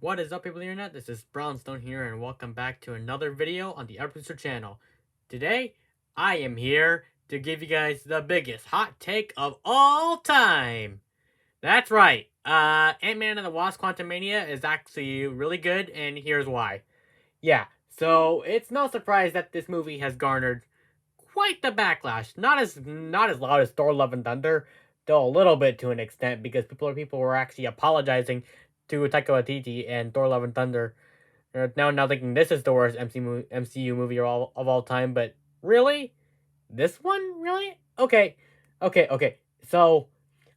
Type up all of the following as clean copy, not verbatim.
What is up, people of the internet? This is Brownstone here, and welcome back to another video on the Producer channel. Today, I am here to give you guys the biggest hot take of all time. That's right. Ant-Man and the Wasp: Quantumania is actually really good, and here's why. Yeah, so it's no surprise that this movie has garnered quite the backlash. Not as loud as Thor: Love and Thunder, though a little bit to an extent, because people were actually apologizing to Taika Waititi and Thor: Love and Thunder. Now thinking this is the worst MCU movie of all time, but really, this one really okay. So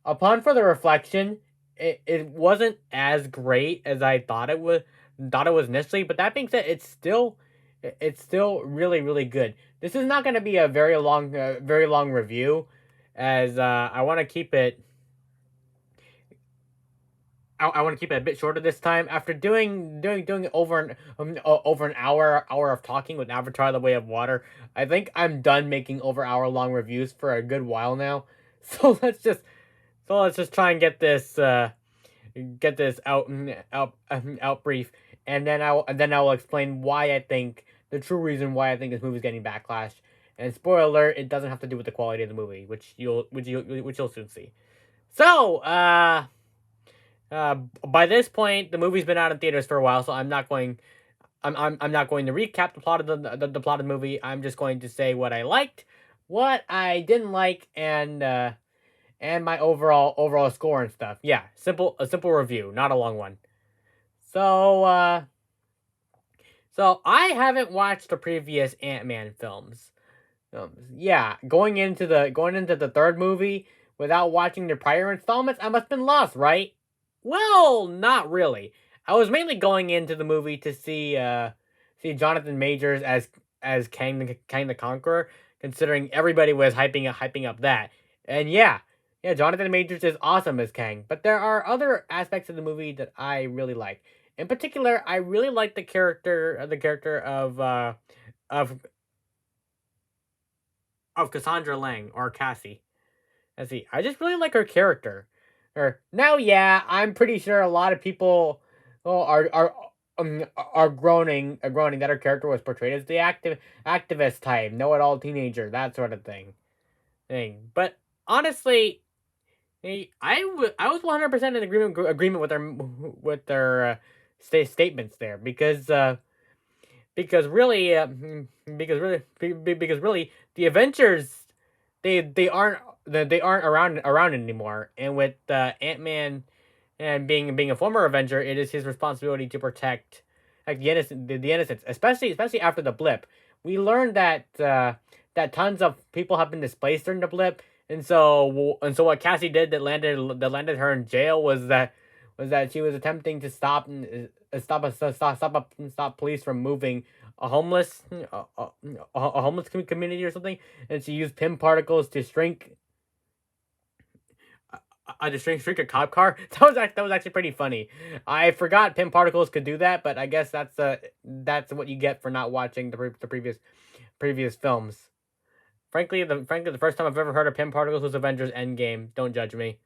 upon further reflection, it wasn't as great as I thought it was initially. But that being said, it's still really good. This is not going to be a very long review, as I want to keep it. I want to keep it a bit shorter this time. After doing over an hour of talking with Avatar: The Way of Water, I think I'm done making over hour long reviews for a good while now. So let's just try and get this out brief, and then I will explain why I think the true reason why I think this movie is getting backlash. And spoiler alert, it doesn't have to do with the quality of the movie, which you'll soon see. So, by this point, the movie's been out in theaters for a while, so I'm not going. I'm not going to recap the plot of the plot of the movie. I'm just going to say what I liked, what I didn't like, and my overall score and stuff. Yeah, a simple review, not a long one. So I haven't watched the previous Ant-Man films. Yeah, going into the third movie without watching the prior installments, I must have been lost, right? Well, not really. I was mainly going into the movie to see Jonathan Majors as Kang the Conqueror, considering everybody was hyping up that. And yeah, Jonathan Majors is awesome as Kang, but there are other aspects of the movie that I really like. In particular, I really like the character of Cassandra Lang, or Cassie. Let's see. I just really like her character. Now, yeah, I'm pretty sure a lot of people are groaning that her character was portrayed as the activist type, know-it-all teenager, that sort of thing. But honestly, I was 100% in agreement with their statements there, because really because really the Avengers, they aren't around anymore. And with Ant-Man and being a former Avenger, it is his responsibility to protect, like, the innocents, especially after the blip. We learned that tons of people have been displaced during the blip, and so what Cassie did that landed her in jail was that she was attempting to stop police from moving a homeless community or something, and she used pim particles to shrink shrink a cop car. That was actually pretty funny. I forgot pim particles could do that, but I guess that's what you get for not watching the previous films. Frankly, the first time I've ever heard of pim particles was Avengers Endgame. Don't judge me.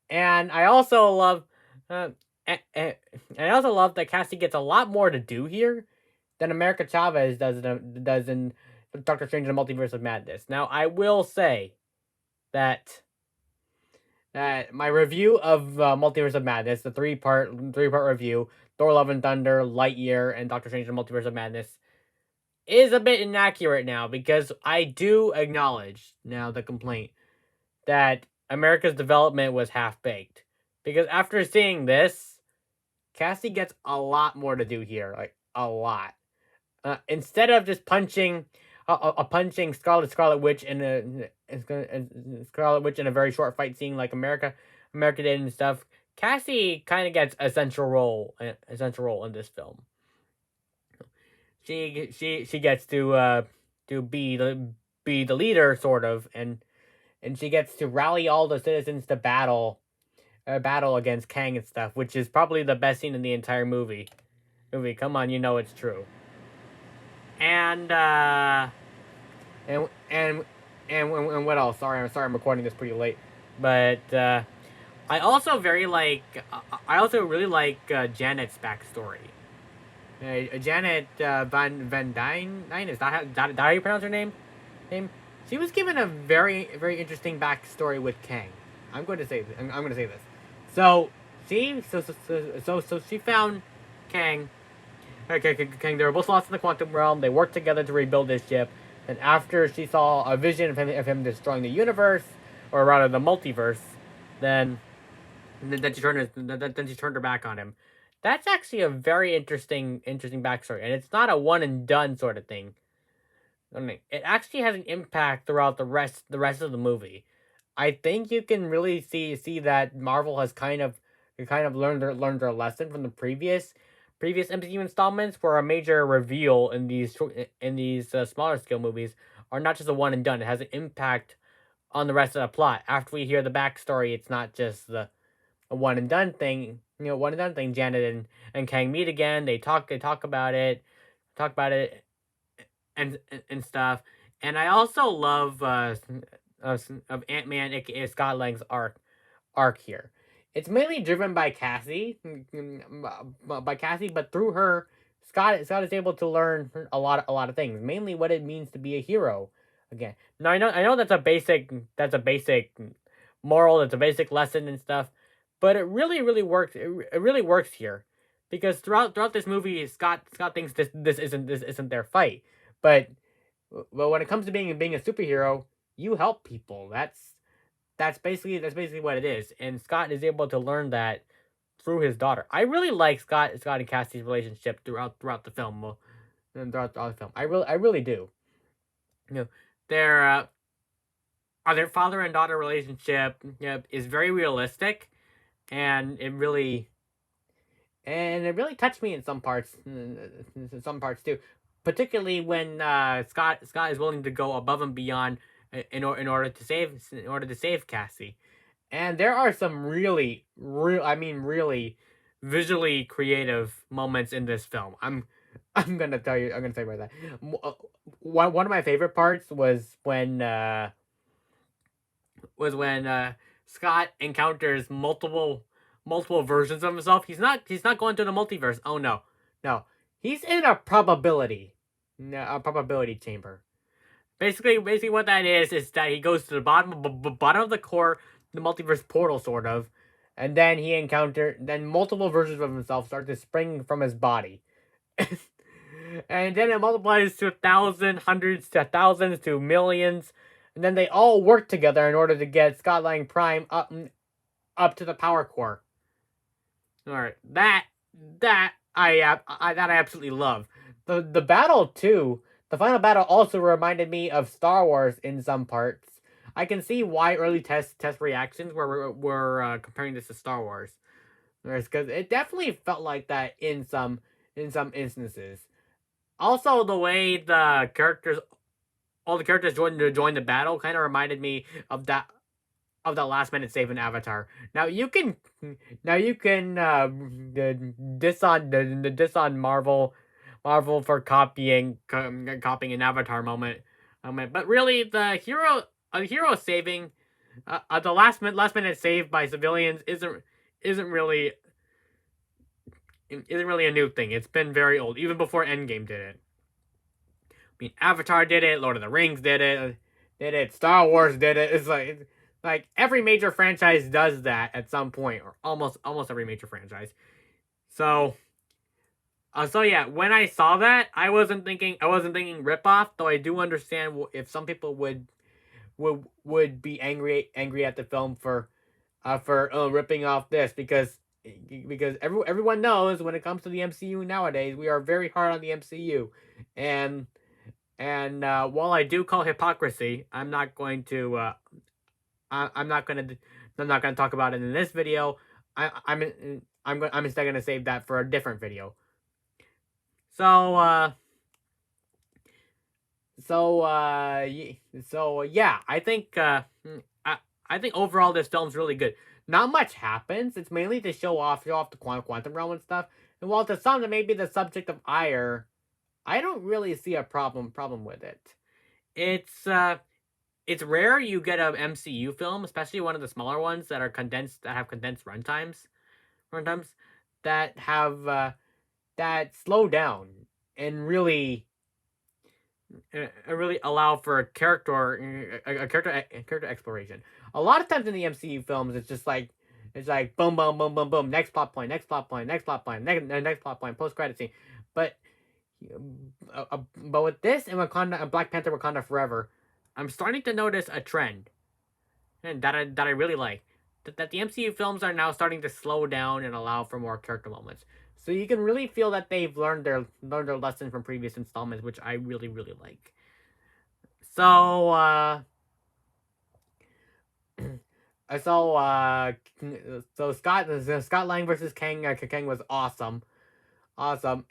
And I also love, uh, and I also love that Cassie gets a lot more to do here than America Chavez does in Doctor Strange and the Multiverse of Madness. Now, I will say that my review of Multiverse of Madness, the three part review, Thor: Love and Thunder, Lightyear, and Doctor Strange and the Multiverse of Madness, is a bit inaccurate now, because I do acknowledge now the complaint that America's development was half baked. Because after seeing this, Cassie gets a lot more to do here, like a lot. Instead of just punching Scarlet Witch in a very short fight scene like America did and stuff, Cassie kind of gets a central role in this film. She gets to be the leader, sort of, and she gets to rally all the citizens to battle against Kang and stuff, which is probably the best scene in the entire movie. Come on, you know it's true. And and what else? Sorry, I'm recording this pretty late, but I also very like. I also really like Janet's backstory. Janet Van Dyne. Is that how you pronounce her name? She was given a very interesting backstory with Kang. I'm going to say this. So she found Kang. Kang. They were both lost in the quantum realm. They worked together to rebuild this ship. And after she saw a vision of him destroying the universe, or rather the multiverse, then then she turned her back on him. That's actually a very interesting backstory, and it's not a one and done sort of thing. I mean, it actually has an impact throughout the rest of the movie. I think you can really see that Marvel has kind of learned their lesson from the previous MCU installments, where a major reveal in these smaller scale movies are not just a one and done. It has an impact on the rest of the plot. After we hear the backstory, it's not just the a one and done thing. One and done thing. Janet and Kang meet again. They talk about it. Talk about it and stuff. And I also love of Ant-Man, aka Scott Lang's arc here. It's mainly driven by Cassie, but through her, Scott is able to learn a lot of things, mainly what it means to be a hero. Again, now I know that's a basic moral, that's a basic lesson and stuff, but it really works. It really works here, because throughout this movie, Scott thinks this isn't their fight, but when it comes to being a superhero, you help people. That's basically what it is, and Scott is able to learn that through his daughter. I really like Scott and Cassie's relationship throughout the film. Throughout the film, I really do. You know, their their father and daughter relationship, is very realistic, and it really touched me in some parts too. Particularly when Scott is willing to go above and beyond in order to save Cassie. And there are some really visually creative moments in this film. I'm gonna tell you about that. One of my favorite parts was when Scott encounters multiple versions of himself. He's not going to the multiverse. Oh no, no, he's in a probability, no, a probability chamber. Basically, what that is that he goes to the bottom of the core, the multiverse portal, sort of, and then multiple versions of himself start to spring from his body, and then it multiplies to 1,000, hundreds to thousands to millions, and then they all work together in order to get Scott Lang Prime up to the power core. All right, that I absolutely love. The battle too. The final battle also reminded me of Star Wars in some parts. I can see why early test reactions were comparing this to Star Wars, because it definitely felt like that in some instances. Also, the way all the characters joined the battle kind of reminded me of that last minute save in Avatar. Now you can diss on Marvel for copying an Avatar moment, but really the hero saving the last minute save by civilians isn't really isn't really a new thing. It's been very old, even before Endgame did it. I mean, Avatar did it, Lord of the Rings did it, Star Wars did it. It's like every major franchise does that at some point, or almost every major franchise. So yeah, when I saw that, I wasn't thinking ripoff, though I do understand if some people would be angry at the film for ripping off this, because everyone knows when it comes to the MCU nowadays, we are very hard on the MCU, and while I do call hypocrisy, I'm not gonna talk about it in this video. I'm instead gonna save that for a different video. So yeah, I think overall this film's really good. Not much happens. It's mainly to show off the quantum realm and stuff. And while to some that may be the subject of ire, I don't really see a problem with it. It's it's rare you get a MCU film, especially one of the smaller ones that have condensed runtimes that have that slow down and really allow for a character exploration. A lot of times in the MCU films, it's like boom, boom, boom, boom, boom. Next plot point, next plot point, next plot point, next plot point, post credit scene. But but with this and Wakanda and Black Panther Wakanda Forever, I'm starting to notice a trend, and that I really like. That the MCU films are now starting to slow down and allow for more character moments. So you can really feel that they've learned their lesson from previous installments, which I really really like. So so Scott Lang versus Kang. Kang was awesome,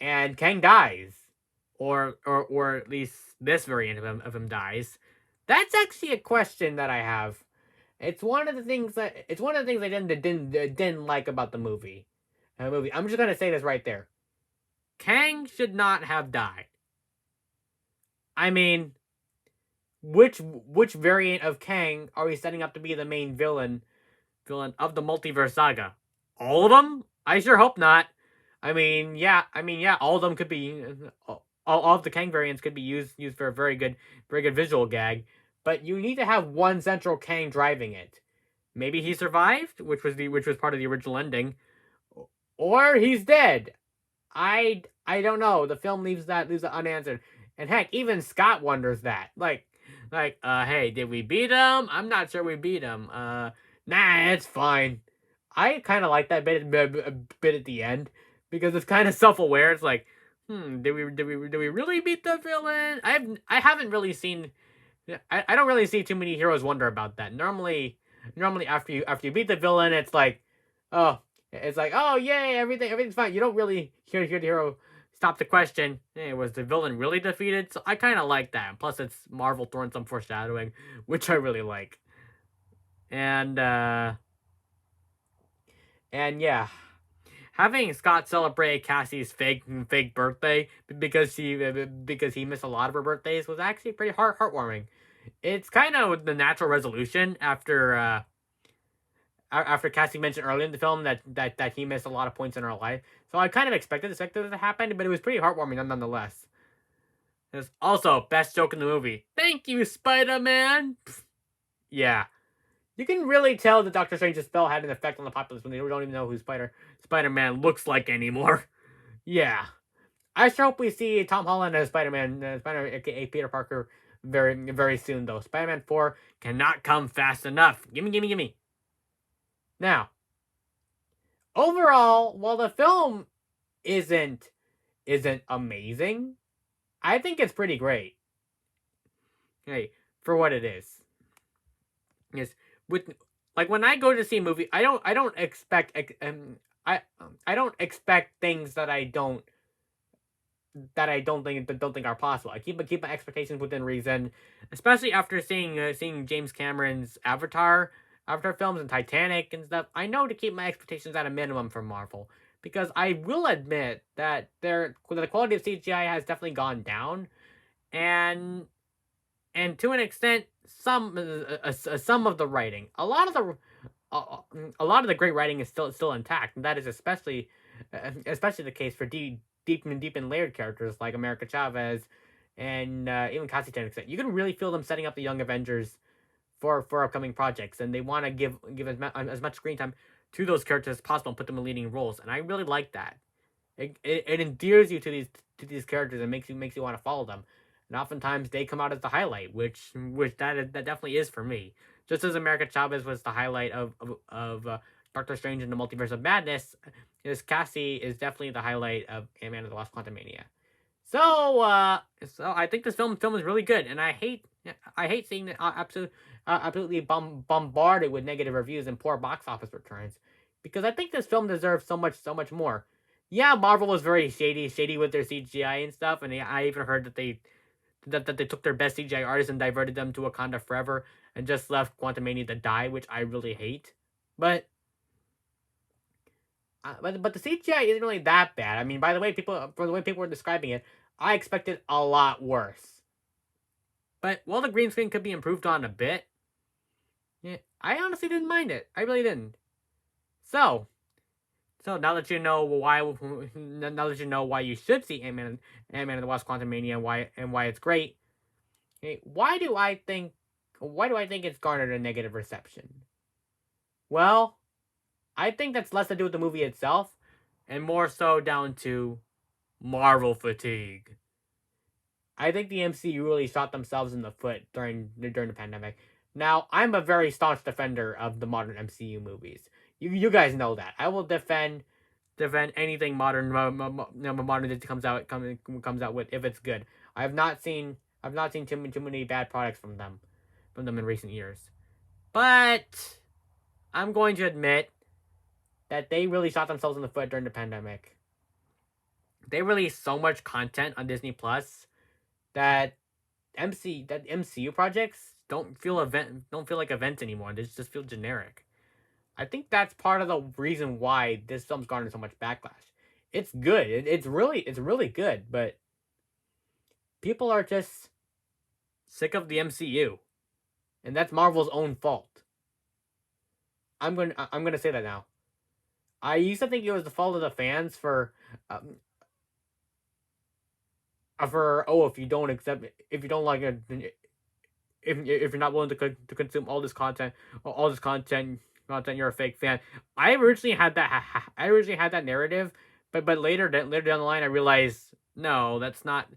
and Kang dies, or at least this variant of him dies. That's actually a question that I have. It's one of the things I didn't like about the movie. I'm just gonna say this right there. Kang should not have died. I mean, which variant of Kang are we setting up to be the main villain of the multiverse saga? All of them? I sure hope not. I mean, yeah. All of them could be. All of the Kang variants could be used for a very good visual gag. But you need to have one central Kang driving it. Maybe he survived, which was part of the original ending, or he's dead. I don't know. The film leaves that unanswered. And heck, even Scott wonders that. Hey, did we beat him? I'm not sure we beat him. Nah, it's fine. I kind of like that bit at the end because it's kind of self-aware. It's like, did we really beat the villain? I haven't really seen. I don't really see too many heroes wonder about that. Normally after you beat the villain, oh, oh yay, everything's fine. You don't really hear the hero stop to question, hey, was the villain really defeated? So I kind of like that. Plus, it's Marvel throwing some foreshadowing, which I really like. And yeah, having Scott celebrate Cassie's fake birthday because he missed a lot of her birthdays was actually pretty heartwarming. It's kind of the natural resolution after Cassie mentioned earlier in the film that he missed a lot of points in her life. So I kind of expected it to happen, but it was pretty heartwarming nonetheless. There's also best joke in the movie. Thank you, Spider-Man. Yeah. You can really tell that Doctor Strange's spell had an effect on the populace when they don't even know who Spider-Man looks like anymore. Yeah. I sure hope we see Tom Holland as Spider-Man, aka Peter Parker, very, very soon, though. Spider-Man 4 cannot come fast enough. Gimme. Now, overall, while the film isn't amazing, I think it's pretty great. Hey, for what it is. Yes, with when I go to see a movie, I don't expect I don't expect things that I don't think are possible. I keep my expectations within reason, especially after seeing James Cameron's Avatar films and Titanic and stuff. I know to keep my expectations at a minimum from Marvel because I will admit that the quality of CGI has definitely gone down, and to an extent, some of the writing, a lot of the great writing is still intact, and that is especially the case for deep and layered characters like America Chavez and even Cassie to an extent. You can really feel them setting up the Young Avengers for upcoming projects, and they want to give as much screen time to those characters as possible and put them in leading roles, and I really like that. It endears you to these characters and makes you want to follow them. And oftentimes they come out as the highlight, which that definitely is for me. Just as America Chavez was the highlight of Doctor Strange in the Multiverse of Madness, Cassie is definitely the highlight of Ant-Man and the Wasp: Quantumania. So I think this film is really good, and I hate seeing it absolutely bombarded with negative reviews and poor box office returns, because I think this film deserves so much more. Yeah, Marvel was very shady with their CGI and stuff, and I even heard that they took their best CGI artists and diverted them to Wakanda Forever and just left Quantumania to die, which I really hate. But but the CGI isn't really that bad. I mean, from the way people were describing it, I expected a lot worse. But while the green screen could be improved on a bit, yeah, I honestly didn't mind it. I really didn't. So, so now that you know why, now that you know why you should see Ant-Man and the Wasp: Quantumania and why it's great. Okay, why do I think it's garnered a negative reception? Well, I think that's less to do with the movie itself, and more so down to Marvel fatigue. I think the MCU really shot themselves in the foot during the pandemic. Now, I'm a very staunch defender of the modern MCU movies. You guys know that. I will defend anything modern that comes out with if it's good. I've not seen too many bad products from them in recent years. But I'm going to admit that they really shot themselves in the foot during the pandemic. They released so much content on Disney Plus that MCU projects don't feel like events anymore. They just feel generic. I think that's part of the reason why this film's garnered so much backlash. It's good. It's really good, but people are just sick of the MCU, and that's Marvel's own fault. I'm gonna say that now. I used to think it was the fault of the fans for if you don't like it, if you're not willing to consume all this content, you're a fake fan. I originally had that narrative, but later down the line I realized no, that's not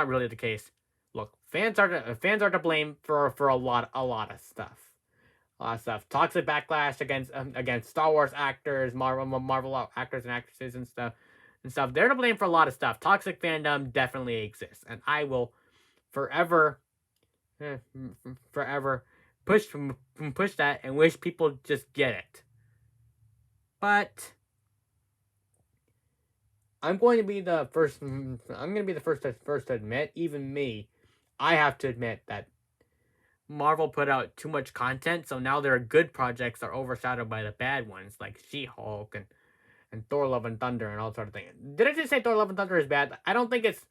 really the case. Look, fans are to blame for a lot of stuff. A lot of stuff. Toxic backlash against Star Wars actors, Marvel actors and actresses and stuff. They're to blame for a lot of stuff. Toxic fandom definitely exists, and I will forever, eh, forever push that and wish people just get it. But I'm going to be the first. I'm going to be the first to admit, even me, I have to admit that Marvel put out too much content, so now their good projects are overshadowed by the bad ones, like She-Hulk and Thor: Love and Thunder and all sort of things. Did I just say Thor: Love and Thunder is bad? I don't think it's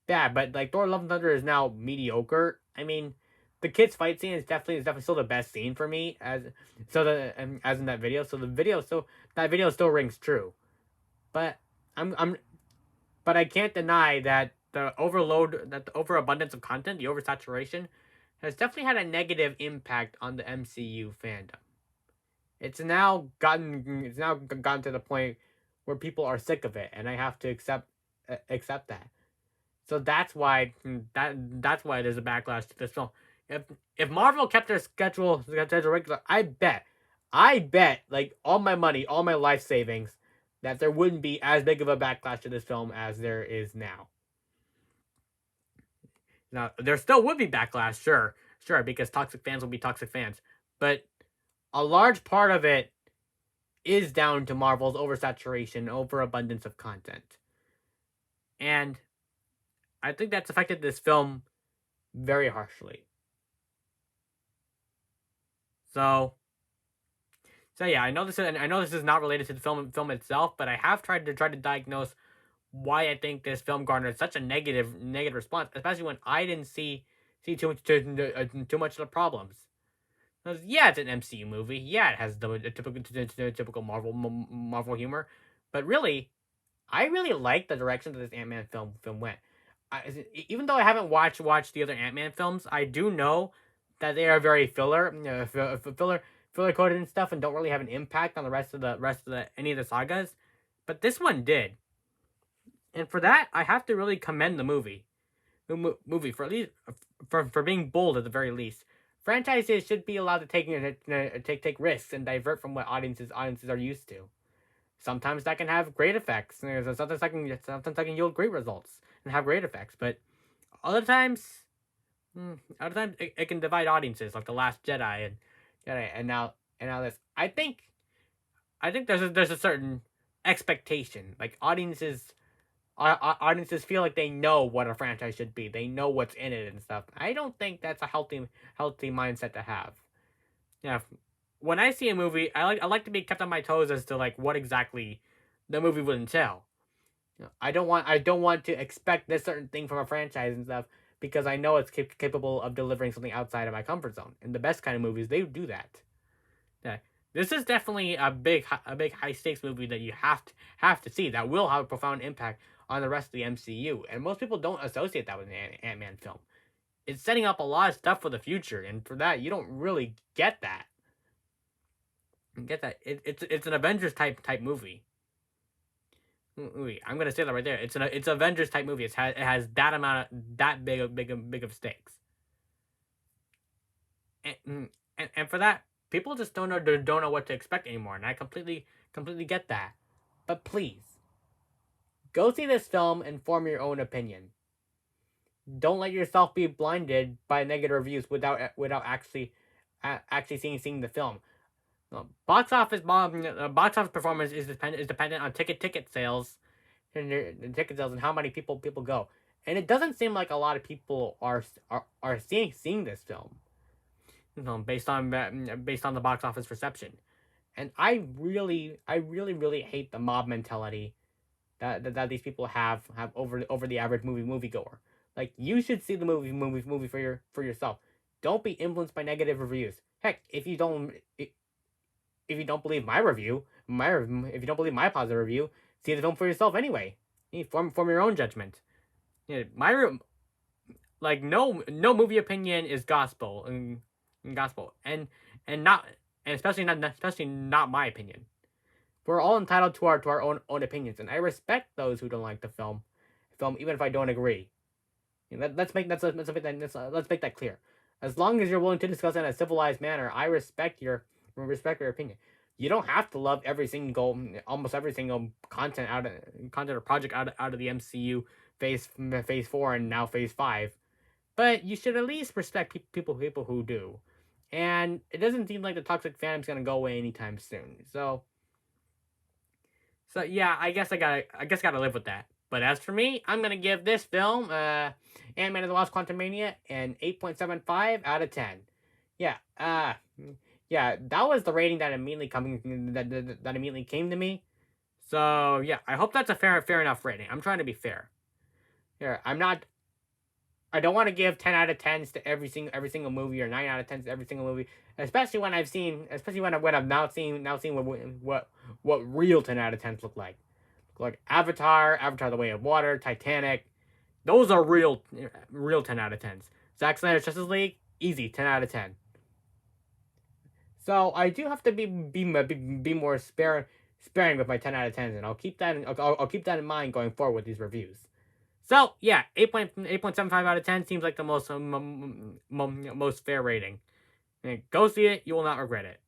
bad, but like Thor: Love and Thunder is now mediocre. I mean, the kids fight scene is definitely still the best scene for me as in that video. So that video still rings true. But I'm but I can't deny that the overabundance of content, the oversaturation, has definitely had a negative impact on the MCU fandom. It's now gotten to the point where people are sick of it, and I have to accept that. So that's why there's a backlash to this film. If if Marvel kept their schedule regular, I bet like all my money, all my life savings, that there wouldn't be as big of a backlash to this film as there is now. Now there still would be backlash, sure, because toxic fans will be toxic fans, but a large part of it is down to Marvel's oversaturation, overabundance of content, and I think that's affected this film very harshly. So, yeah, I know this is not related to the film itself, but I have tried to diagnose why I think this film garnered such a negative response, especially when I didn't see too much of the problems. Because, yeah, it's an MCU movie. Yeah, it has the typical Marvel humor, but really, I really like the direction that this Ant-Man film went. Even though I haven't watched the other Ant-Man films, I do know that they are very filler coded and stuff, and don't really have an impact on the rest of the any of the sagas. But this one did, and for that, I have to really commend the movie for at least for being bold at the very least. Franchises should be allowed to take risks and divert from what audiences are used to. Sometimes that can have great effects. Sometimes that can yield great results and have great effects. But other times, it can divide audiences, like the Last Jedi and now this. I think there's a certain expectation. Like audiences feel like they know what a franchise should be. They know what's in it and stuff. I don't think that's a healthy mindset to have. Yeah, when I see a movie, I like to be kept on my toes as to like what exactly the movie would entail. I don't want to expect this certain thing from a franchise and stuff because I know it's capable of delivering something outside of my comfort zone. And the best kind of movies, they do that. Yeah. This is definitely a big high stakes movie that you have to see, that will have a profound impact on the rest of the MCU. And most people don't associate that with an Ant-Man film. It's setting up a lot of stuff for the future, and for that, you don't really get that. It's an Avengers type movie. Wait, I'm gonna say that right there. It's Avengers type movie. It has that amount of that big of stakes. And for that, people just don't know what to expect anymore, and I completely get that. But please, go see this film and form your own opinion. Don't let yourself be blinded by negative reviews without actually seeing the film. Box office performance is dependent on ticket sales and ticket sales and how many people go. And it doesn't seem like a lot of people are seeing this film, based on the box office reception. And I really hate the mob mentality that these people have over the average moviegoer. Like, you should see the movie for yourself. Don't be influenced by negative reviews. Heck, if you don't believe my review, if you don't believe my positive review, see the film for yourself anyway. You form your own judgment. Yeah, like, no movie opinion is gospel and gospel and not and especially not my opinion. We're all entitled to our own opinions, and I respect those who don't like the film even if I don't agree. Let's make that clear. As long as you're willing to discuss it in a civilized manner, I respect your opinion. You don't have to love almost every single content or project out of the MCU phase 4 and now phase 5, but you should at least respect people who do. And it doesn't seem like the toxic fandom's gonna go away anytime soon. So yeah, I guess gotta live with that. But as for me, I'm gonna give this film, Ant-Man and the Wasp: Quantumania, an 8.75 out of 10. Yeah, yeah, that was the rating that immediately came to me. So yeah, I hope that's a fair enough rating. I'm trying to be fair. Here, I don't want to give 10 out of 10s to every single movie, or 9 out of 10s to every single movie, especially when I've now seen what real 10 out of 10s look like. Like Avatar, The Way of Water, Titanic. Those are real 10 out of 10s. Zack Snyder's Justice League, easy 10 out of 10. So I do have to be more sparing with my 10 out of 10s, and I'll keep that in mind going forward with these reviews. So yeah, 8.75 out of 10 seems like the most fair rating. Go see it; you will not regret it.